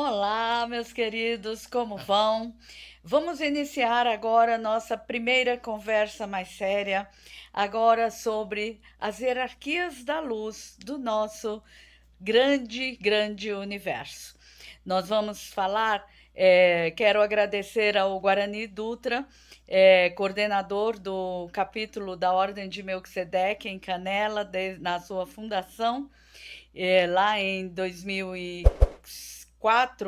Olá, meus queridos, como vão? Vamos iniciar agora nossa primeira conversa mais séria, agora sobre as hierarquias da luz do nosso grande universo. Nós vamos falar, quero agradecer ao Guarani Dutra, coordenador do capítulo da Ordem de Melquisedeque em Canela, na sua fundação, lá em 2004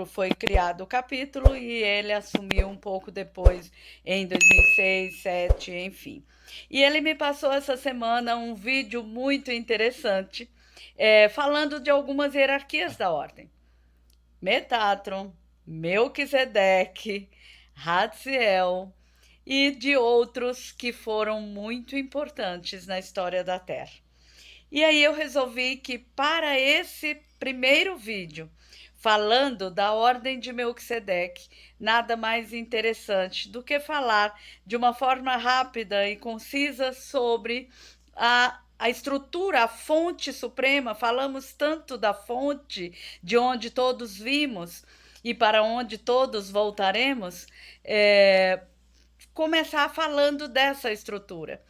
foi criado o capítulo e ele assumiu um pouco depois, em 2006, 2007, enfim. E ele me passou essa semana um vídeo muito interessante, falando de algumas hierarquias da ordem. Metatron, Melquisedeque, Raziel e de outros que foram muito importantes na história da Terra. E aí eu resolvi que para esse primeiro vídeo, falando da ordem de Melquisedeque, nada mais interessante do que falar de uma forma rápida e concisa sobre a estrutura, a fonte suprema. Falamos tanto da fonte de onde todos vimos e para onde todos voltaremos, começar falando dessa estrutura.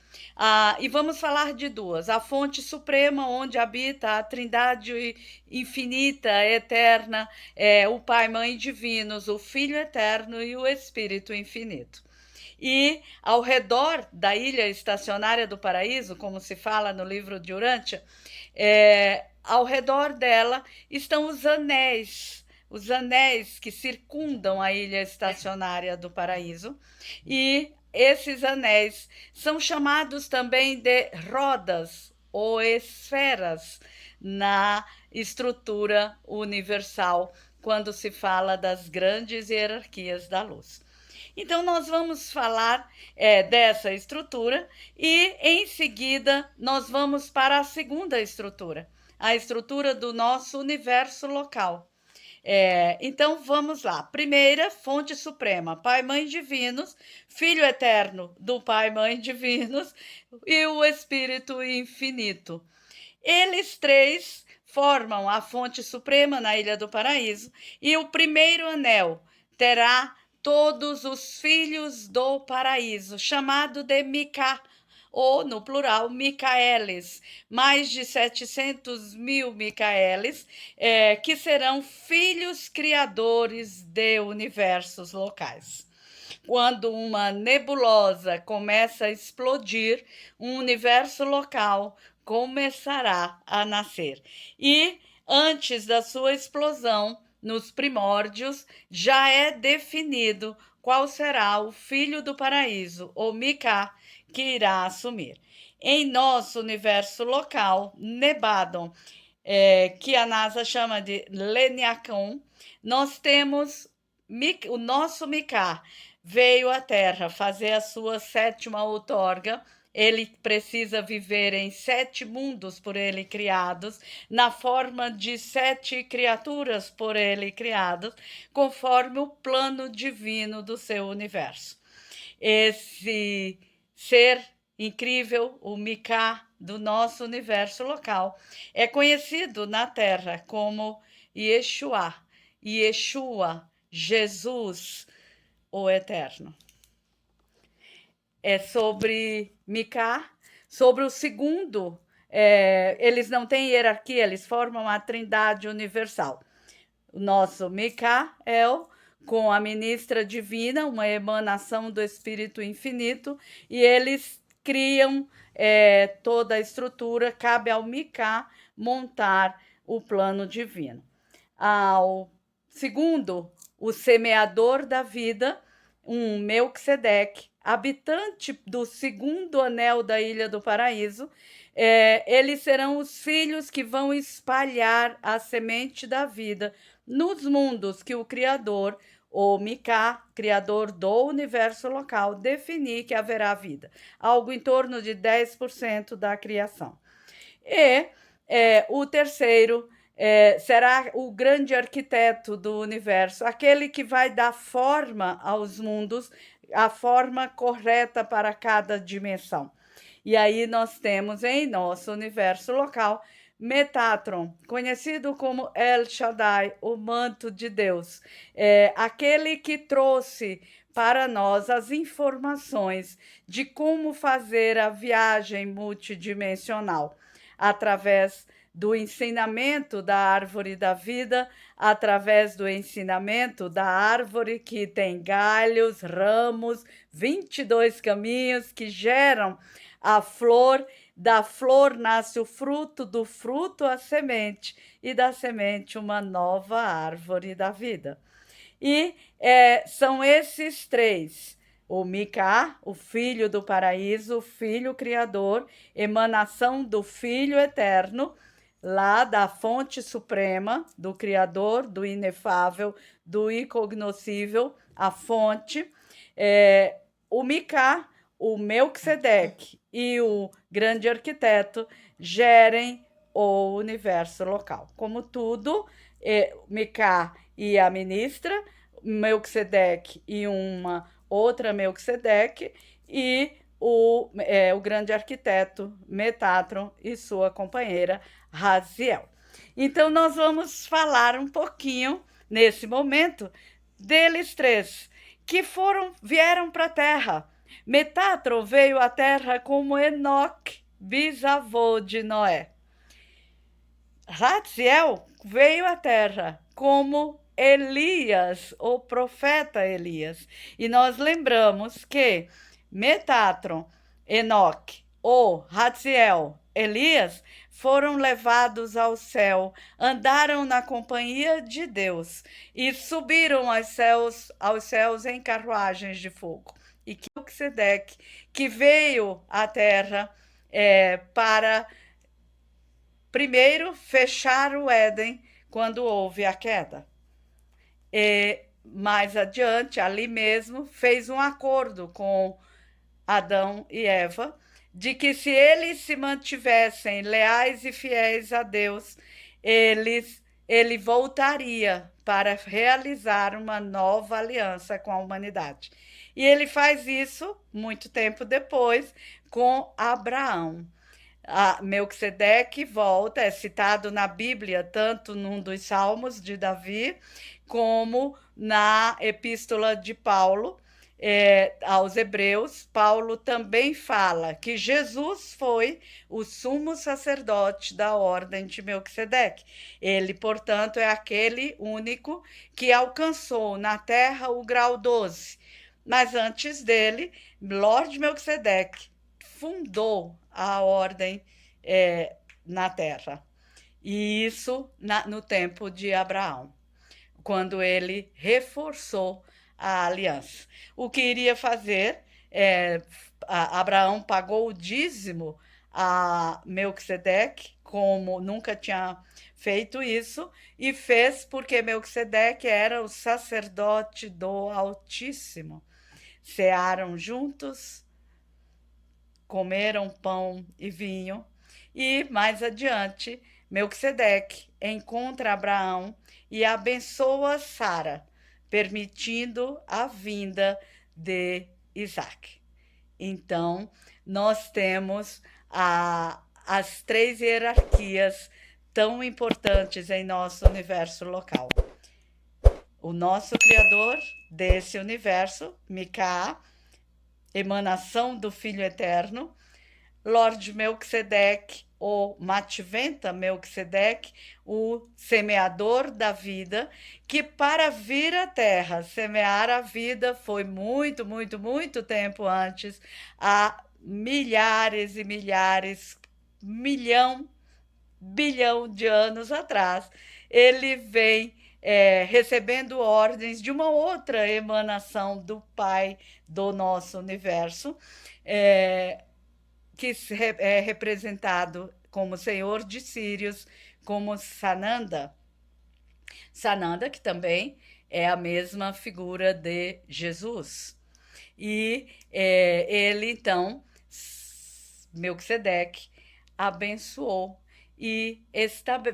E vamos falar de duas: a fonte suprema, onde habita a trindade infinita, eterna, o Pai, Mãe divinos, o Filho eterno e o Espírito infinito. E ao redor da ilha estacionária do paraíso, como se fala no livro de Urântia, ao redor dela estão os anéis que circundam a ilha estacionária do paraíso, e esses anéis são chamados também de rodas ou esferas na estrutura universal, quando se fala das grandes hierarquias da luz. Então, nós vamos falar dessa estrutura e, em seguida, nós vamos para a segunda estrutura, a estrutura do nosso universo local. Então vamos lá. Primeira, fonte suprema, Pai, Mãe divinos, Filho eterno do Pai, Mãe divinos e o Espírito infinito. Eles três formam a fonte suprema na Ilha do Paraíso, e o primeiro anel terá todos os filhos do paraíso, chamado de Mika, ou no plural, Micaeles, mais de 700 mil Micaeles, que serão filhos criadores de universos locais. Quando uma nebulosa começa a explodir, um universo local começará a nascer. E antes da sua explosão, nos primórdios, já é definido qual será o filho do paraíso, ou Mika, que irá assumir. Em nosso universo local, Nebadon, que a NASA chama de Leniacon, nós temos o nosso Mika, veio à Terra fazer a sua sétima outorga. Ele precisa viver em 7 mundos por ele criados, na forma de 7 criaturas por ele criadas, conforme o plano divino do seu universo. Esse ser incrível, o Mika do nosso universo local, é conhecido na Terra como Yeshua, Jesus, o Eterno. É sobre Mika, sobre o segundo, eles não têm hierarquia, eles formam a trindade universal. O nosso Micael, com a ministra divina, uma emanação do Espírito Infinito, e eles criam toda a estrutura, cabe ao Mika montar o plano divino. Ao segundo, o semeador da vida, um Melquisedeque, habitante do segundo anel da Ilha do Paraíso, eles serão os filhos que vão espalhar a semente da vida nos mundos que o Criador, o Mika, criador do universo local, definir que haverá vida, algo em torno de 10% da criação. E o terceiro será o grande arquiteto do universo, aquele que vai dar forma aos mundos, a forma correta para cada dimensão. E aí nós temos em nosso universo local Metatron, conhecido como El Shaddai, o manto de Deus, aquele que trouxe para nós as informações de como fazer a viagem multidimensional através do ensinamento da árvore da vida, através do ensinamento da árvore que tem galhos, ramos, 22 caminhos que geram a flor. Da flor nasce o fruto, do fruto a semente, e da semente uma nova árvore da vida. E são esses três: o Micá, o filho do paraíso, o filho criador, emanação do Filho eterno, lá da fonte suprema, do Criador, do inefável, do incognoscível, a fonte. O Micá, o Melquisedeque e o grande arquiteto gerem o universo local. Como tudo, Micá e a ministra, Melquisedeque e uma outra Melquisedeque, e o grande arquiteto Metatron e sua companheira Raziel. Então, nós vamos falar um pouquinho, nesse momento, deles três, que vieram para a Terra. Metatron veio à Terra como Enoque, bisavô de Noé. Raziel veio à Terra como Elias, o profeta Elias. E nós lembramos que Metatron, Enoque ou Raziel, Elias, foram levados ao céu, andaram na companhia de Deus e subiram aos céus em carruagens de fogo. E que Melquisedeque, que veio à Terra para primeiro fechar o Éden quando houve a queda. E mais adiante, ali mesmo, fez um acordo com Adão e Eva de que se eles se mantivessem leais e fiéis a Deus, ele voltaria para realizar uma nova aliança com a humanidade. E ele faz isso muito tempo depois com Abraão. Melquisedeque volta, é citado na Bíblia, tanto num dos Salmos de Davi, como na Epístola de Paulo aos Hebreus. Paulo também fala que Jesus foi o sumo sacerdote da ordem de Melquisedeque. Ele, portanto, é aquele único que alcançou na terra o grau 12. Mas antes dele, Lord Melquisedeque fundou a ordem na terra. E isso no tempo de Abraão, quando ele reforçou a aliança. O que iria fazer, Abraão pagou o dízimo a Melquisedeque, como nunca tinha feito isso, e fez porque Melquisedeque era o sacerdote do Altíssimo. Cearam juntos, comeram pão e vinho, e mais adiante, Melquisedeque encontra Abraão e abençoa Sara, permitindo a vinda de Isaac. Então, nós temos as três hierarquias tão importantes em nosso universo local. O nosso Criador desse universo, Micá, emanação do Filho Eterno, Lord Melquisedeque, ou Mativenta Melquisedeque, o semeador da vida, que para vir à Terra semear a vida foi muito, muito, muito tempo antes, há milhares e milhares, bilhão de anos atrás. Ele vem recebendo ordens de uma outra emanação do Pai do nosso universo, que é representado como Senhor de Sírios, como Sananda. Sananda, que também é a mesma figura de Jesus. E ele, então, Melquisedeque, abençoou e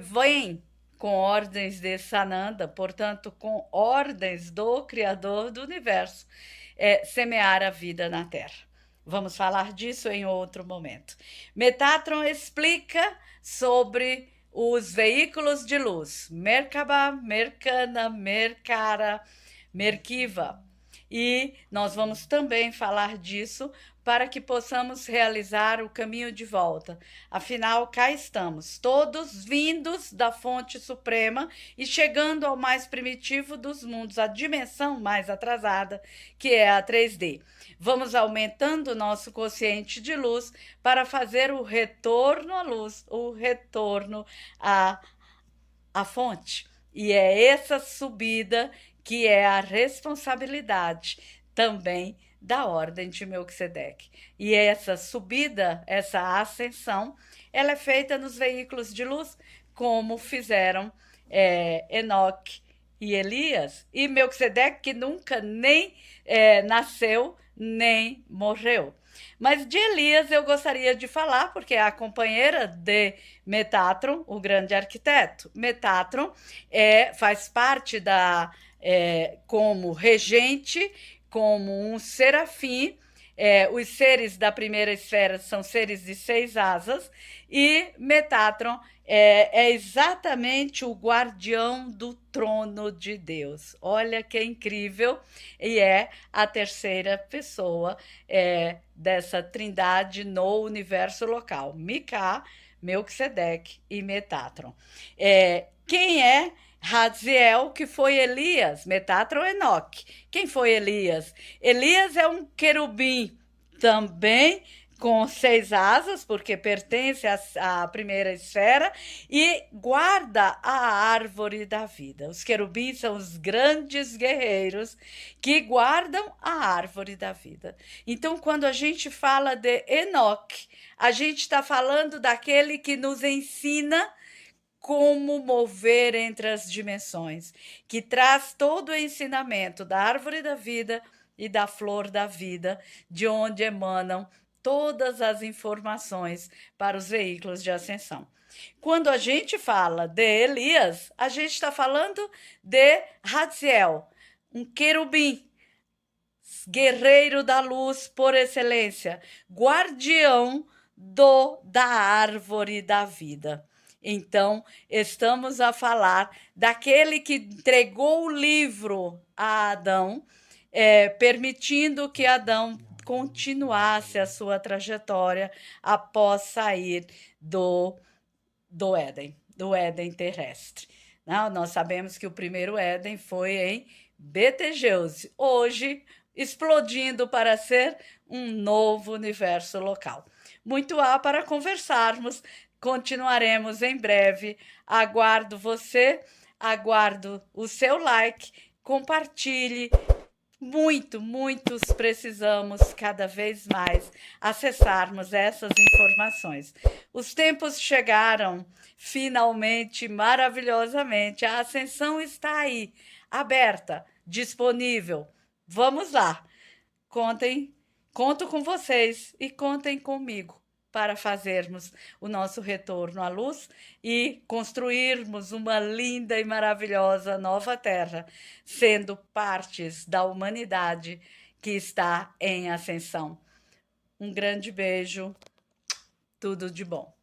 vem com ordens de Sananda, portanto, com ordens do Criador do Universo, semear a vida na Terra. Vamos falar disso em outro momento. Metatron explica sobre os veículos de luz, Merkaba, Mercana, Mercara, Merkiva. E nós vamos também falar disso para que possamos realizar o caminho de volta. Afinal, cá estamos, todos vindos da fonte suprema e chegando ao mais primitivo dos mundos, a dimensão mais atrasada, que é a 3D. Vamos aumentando o nosso quociente de luz para fazer o retorno à luz, o retorno à fonte. E é essa subida que é a responsabilidade também da ordem de Melquisedeque. E essa subida, essa ascensão, ela é feita nos veículos de luz, como fizeram Enoque e Elias, e Melquisedeque, que nunca nem nasceu, nem morreu. Mas de Elias eu gostaria de falar, porque é a companheira de Metatron, o grande arquiteto. Metatron faz parte como regente, como um serafim. Os seres da primeira esfera são seres de 6 asas, e Metatron é exatamente o guardião do trono de Deus. Olha que incrível! E é a terceira pessoa dessa trindade no universo local. Micá, Melquisedeque e Metatron. Quem é Raziel, que foi Elias? Metatron, Enoque. Quem foi Elias? Elias é um querubim também com 6 asas, porque pertence à primeira esfera, e guarda a árvore da vida. Os querubins são os grandes guerreiros que guardam a árvore da vida. Então, quando a gente fala de Enoque, a gente está falando daquele que nos ensina como mover entre as dimensões, que traz todo o ensinamento da árvore da vida e da flor da vida, de onde emanam todas as informações para os veículos de ascensão. Quando a gente fala de Elias, a gente está falando de Raziel, um querubim, guerreiro da luz por excelência, guardião da árvore da vida. Então, estamos a falar daquele que entregou o livro a Adão, permitindo que Adão continuasse a sua trajetória após sair do Éden terrestre. Não, nós sabemos que o primeiro Éden foi em Betelgeuse, hoje explodindo para ser um novo universo local. Muito há para conversarmos, continuaremos em breve. Aguardo você, aguardo o seu like, compartilhe. Muitos precisamos cada vez mais acessarmos essas informações. Os tempos chegaram, finalmente, maravilhosamente. A ascensão está aí, aberta, disponível. Vamos lá. Conto com vocês e contem comigo para fazermos o nosso retorno à luz e construirmos uma linda e maravilhosa nova Terra, sendo partes da humanidade que está em ascensão. Um grande beijo, tudo de bom.